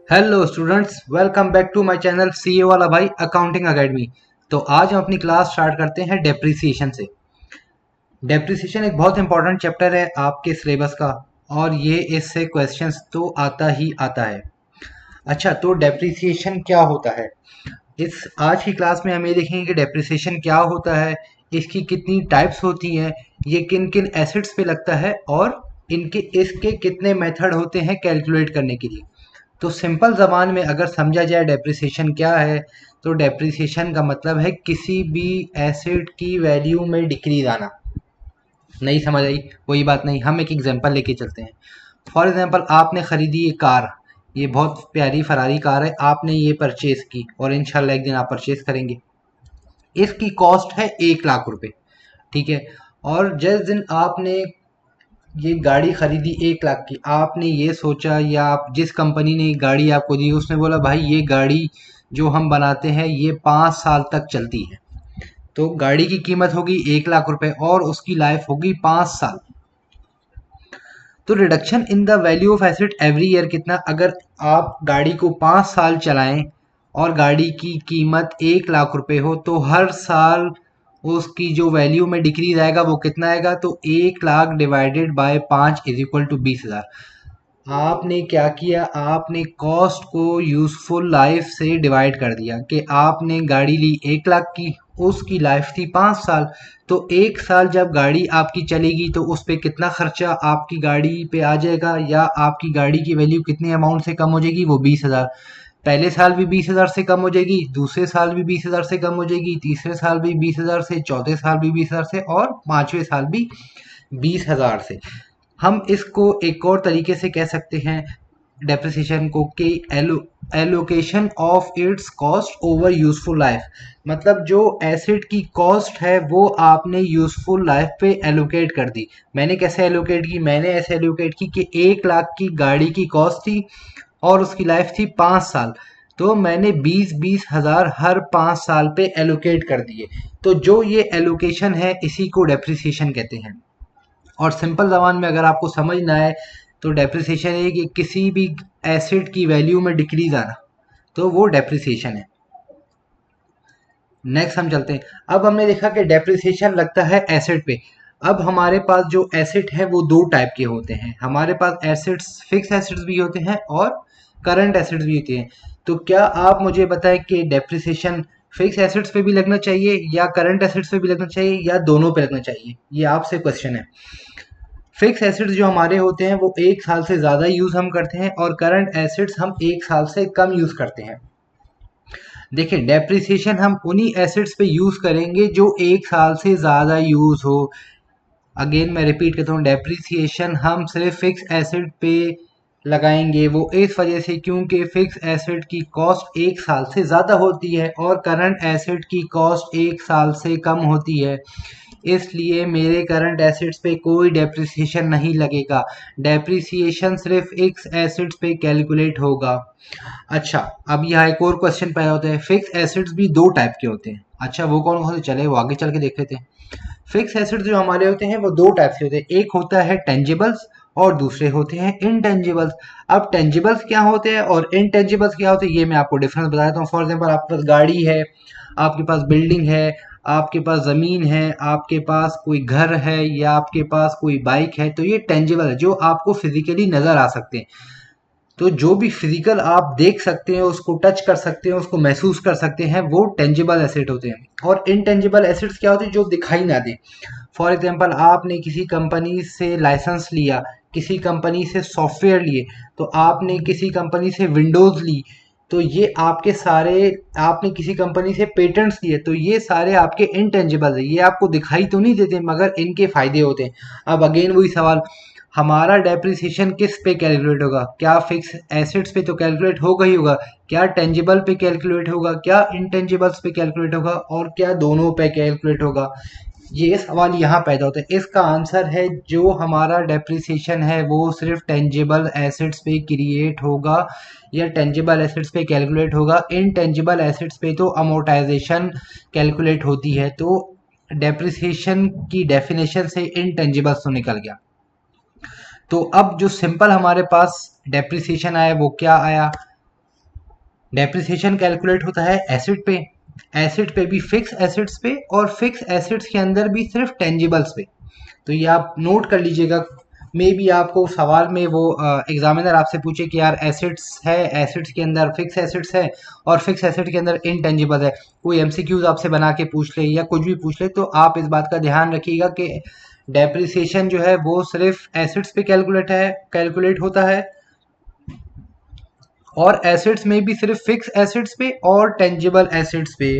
Hello students, welcome back to my channel CA वाला भाई accounting academy. तो आज हम अपनी क्लास स्टार्ट करते हैं डेप्रिसिएशन से। डेप्रिसिएशन एक बहुत इंपॉर्टेंट चैप्टर है आपके सिलेबस का और ये इससे क्वेश्चंस तो आता ही आता है। अच्छा, तो डेप्रिसिएशन क्या होता है? इस आज की क्लास में हम ये देखेंगे कि डेप्रिसिएशन क्या होता है, इसकी कितनी टाइप्स होती हैं, ये किन किन एसेट्स पे लगता है और इसके कितने मेथड होते हैं कैलकुलेट करने के लिए। तो सिंपल ज़बान में अगर समझा जाए डेप्रिसिएशन क्या है, तो डेप्रिसिएशन का मतलब है किसी भी एसेट की वैल्यू में डिक्रीज आना। नहीं समझ आई? कोई बात नहीं, हम एक एग्जांपल लेके चलते हैं। फॉर एग्जांपल, आपने खरीदी ये कार, ये बहुत प्यारी फरारी कार है, आपने ये परचेज की और इंशाल्लाह एक दिन आप परचेज करेंगे। इसकी कॉस्ट है 1 लाख रुपए, ठीक है। और जिस दिन आपने ये गाड़ी खरीदी 1 लाख की, आपने ये सोचा या आप जिस कंपनी ने गाड़ी आपको दी उसने बोला भाई ये गाड़ी जो हम बनाते हैं ये 5 साल तक चलती है। तो गाड़ी की कीमत होगी 1 लाख रुपए और उसकी लाइफ होगी 5 साल। तो reduction in the value of asset every year कितना? अगर आप गाड़ी को 5 साल चलाएं और गाड़ी की कीमत 1 लाख रुपए हो तो हर साल उसकी जो वैल्यू में डिक्रीज आएगा वो कितना आएगा? तो 1 lakh divided by 5 is equal to 20,000। आपने क्या किया? आपने कॉस्ट को यूजफुल लाइफ से डिवाइड कर दिया कि आपने गाड़ी ली 1 लाख की, उसकी लाइफ थी 5 साल। तो 1 साल जब गाड़ी आपकी चलेगी तो उस पर कितना खर्चा आपकी गाड़ी पे आ जाएगा या आपकी गाड़ी की वैल्यू कितने अमाउंट से कम हो जाएगी? वो 20,000। पहले साल भी 20,000 से कम हो जाएगी, दूसरे साल भी 20,000 से कम हो जाएगी, तीसरे साल भी 20,000 से, चौथे साल भी 20,000 से और पांचवें साल भी 20,000 से। हम इसको एक और तरीके से कह सकते हैं डेप्रिसिएशन को कि allocation of its cost over useful life. मतलब जो एसिड की कॉस्ट है वो आपने यूजफुल लाइफ पे एलोकेट कर दी। मैंने कैसे एलोकेट की? मैंने ऐसे एलोकेट की कि 1 लाख की गाड़ी की कॉस्ट थी और उसकी लाइफ थी 5 साल। तो मैंने 20-20 हज़ार हर 5 साल पे एलोकेट कर दिए। तो जो ये एलोकेशन है इसी को डेप्रिसिएशन कहते हैं। और सिंपल ज़बान में अगर आपको समझ ना आए तो डेप्रिसिएशन है कि किसी भी एसेट की वैल्यू में डिक्रीज आना, तो वो डेप्रिसिएशन है। नेक्स्ट हम चलते हैं। अब हमने देखा कि डेप्रिसिएशन लगता है एसेट पे। अब हमारे पास जो एसेट है वो दो टाइप के होते हैं। हमारे पास एसेट्स, फिक्स एसेट्स भी होते हैं और करंट एसेट्स भी होते हैं। तो क्या आप मुझे बताएं कि डेप्रिसिएशन फिक्स एसेट्स पे भी लगना चाहिए या करंट एसेट्स पे भी लगना चाहिए या दोनों पे लगना चाहिए? ये आपसे क्वेश्चन है। फिक्स एसेट्स जो हमारे होते हैं वो 1 साल से ज़्यादा यूज़ हम करते हैं और करंट एसेट्स हम 1 साल से कम यूज़ करते हैं। देखिए, डेप्रिसिएशन हम उन्हीं एसेट्स पे यूज़ करेंगे जो 1 साल से ज़्यादा यूज़ हो। अगेन मैं रिपीट करता हूँ, डेप्रिसिएशन हम सिर्फ फिक्स एसेट पे लगाएंगे, वो इस वजह से क्योंकि फिक्स एसेट की कॉस्ट 1 साल से ज़्यादा होती है और करंट एसेट की कॉस्ट 1 साल से कम होती है। इसलिए मेरे करंट एसेट्स पे कोई डेप्रिसिएशन नहीं लगेगा। डेप्रिसिएशन सिर्फ फिक्स एसेट्स पे कैलकुलेट होगा। अच्छा, अब यहाँ एक और क्वेश्चन पैदा होता है, फिक्स एसेट्स भी दो टाइप के होते हैं। अच्छा, वो कौन कौन से? चले वो आगे चल के देख लेते हैं। फिक्स एसेट्स जो हमारे होते हैं वो दो टाइप से होते हैं। एक होता है टेंजिबल्स और दूसरे होते हैं इनटेंजिबल्स। अब टेंजिबल्स क्या होते हैं और इनटेंजिबल्स क्या होते हैं ये मैं आपको डिफरेंस बता देता हूँ। फॉर एग्जांपल, आपके पास गाड़ी है, आपके पास बिल्डिंग है, आपके पास ज़मीन है, आपके पास कोई घर है या आपके पास कोई बाइक है, तो ये टेंजिबल है जो आपको फिजिकली नज़र आ सकते हैं। तो जो भी फिजिकल आप देख सकते हैं, उसको टच कर सकते हैं, उसको महसूस कर सकते हैं, वो टेंजिबल एसेट होते हैं। और इनटेंजिबल एसेट्स क्या होते हैं? जो दिखाई ना दे। फॉर एग्जांपल, आपने किसी कंपनी से लाइसेंस लिया, किसी कंपनी से सॉफ्टवेयर लिए, तो आपने किसी कंपनी से विंडोज़ ली, तो ये आपके सारे, आपने किसी कंपनी से पेटेंट्स लिए, तो ये सारे आपके इनटेंजिबल है। ये आपको दिखाई तो नहीं देते मगर इनके फायदे होते हैं। अब अगेन वही सवाल, हमारा डेप्रिसिएशन किस पे कैलकुलेट होगा? क्या फिक्स एसेट्स पे तो कैलकुलेट होगा ही होगा, क्या टेंजिबल पे कैलकुलेट होगा, क्या इंटेंजिबल्स पे कैलकुलेट होगा और क्या दोनों पे कैलकुलेट होगा? ये सवाल यहाँ पैदा होता है। इसका आंसर है जो हमारा डेप्रिसिएशन है वो सिर्फ टेंजिबल एसेट्स पे क्रिएट होगा या टेंजिबल एसेट्स पे कैलकुलेट होगा। इनटेंजिबल एसेट्स पे तो अमोर्टाइजेशन कैलकुलेट होती है। तो डेप्रिसिएशन की डेफिनेशन से इनटेंजिबल्स तो निकल गया। तो अब जो सिंपल हमारे पास डेप्रिसिएशन आया वो क्या आया? डेप्रिसिएशन कैलकुलेट होता है एसिड पे, एसिड पे भी फिक्स एसिड्स पे, और फिक्स एसिड्स के अंदर भी सिर्फ टेंजिबल्स पे। तो ये आप नोट कर लीजिएगा। मे बी आपको सवाल में वो एग्जामिनर आपसे पूछे कि यार एसिड्स है, एसिड्स के अंदर फिक्स एसिड्स है और फिक्स एसिड के अंदर इनटेंजिबल है, कोई एमसीक्यूज आपसे बना के पूछ ले या कुछ भी पूछ ले, तो आप इस बात का ध्यान रखिएगा कि डेप्रिसिएशन जो है वो सिर्फ एसिड्स पे कैलकुलेट होता है, और एसिड्स में भी सिर्फ फिक्स एसिड्स पे और टेंजिबल एसिड्स पे।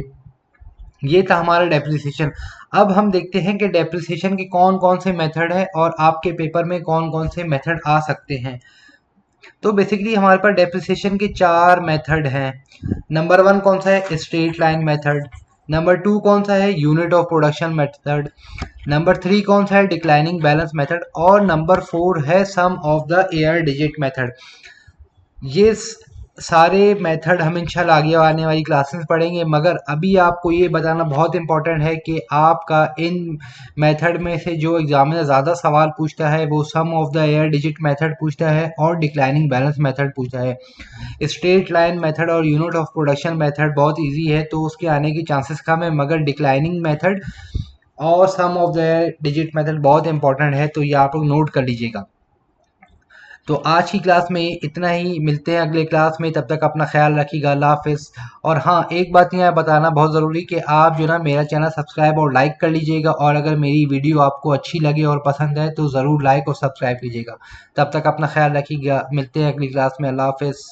ये था हमारा डेप्रिसिएशन। अब हम देखते हैं कि डेप्रिसिएशन के कौन कौन से मेथड है और आपके पेपर में कौन कौन से मेथड आ सकते हैं। तो बेसिकली हमारे पास डेप्रिसिएशन के 4 मेथड हैं। नंबर 1 कौन सा है, स्ट्रेट लाइन मेथड। नंबर 2 कौन सा है, यूनिट ऑफ प्रोडक्शन मेथड। नंबर 3 कौन सा है, डिक्लाइनिंग बैलेंस मेथड। और नंबर 4 है sum of the year digit method. ये सारे मेथड हम इंशाल्लाह आगे आने वाली क्लासेस पढ़ेंगे, मगर अभी आपको ये बताना बहुत इंपॉर्टेंट है कि आपका इन मेथड में से जो एग्जामिनर ज़्यादा सवाल पूछता है वो sum of the year digit method पूछता है और डिक्लाइनिंग बैलेंस मेथड पूछता है। स्ट्रेट लाइन मेथड और यूनिट ऑफ प्रोडक्शन मेथड बहुत ईजी है तो उसके आने की चांसेस कम है, मगर डिक्लाइनिंग मेथड और sum of the year digit method बहुत इंपॉर्टेंट है, तो ये आप लोग नोट कर लीजिएगा। तो आज की क्लास में इतना ही, मिलते हैं अगले क्लास में, तब तक अपना ख्याल रखिएगा, अल्लाह हाफिज़। और हाँ, एक बात यहाँ बताना बहुत ज़रूरी कि आप जो ना मेरा चैनल सब्सक्राइब और लाइक कर लीजिएगा, और अगर मेरी वीडियो आपको अच्छी लगे और पसंद है तो ज़रूर लाइक और सब्सक्राइब कीजिएगा। तब तक अपना ख्याल रखिएगा, मिलते हैं अगली क्लास में, अल्लाह हाफिज़।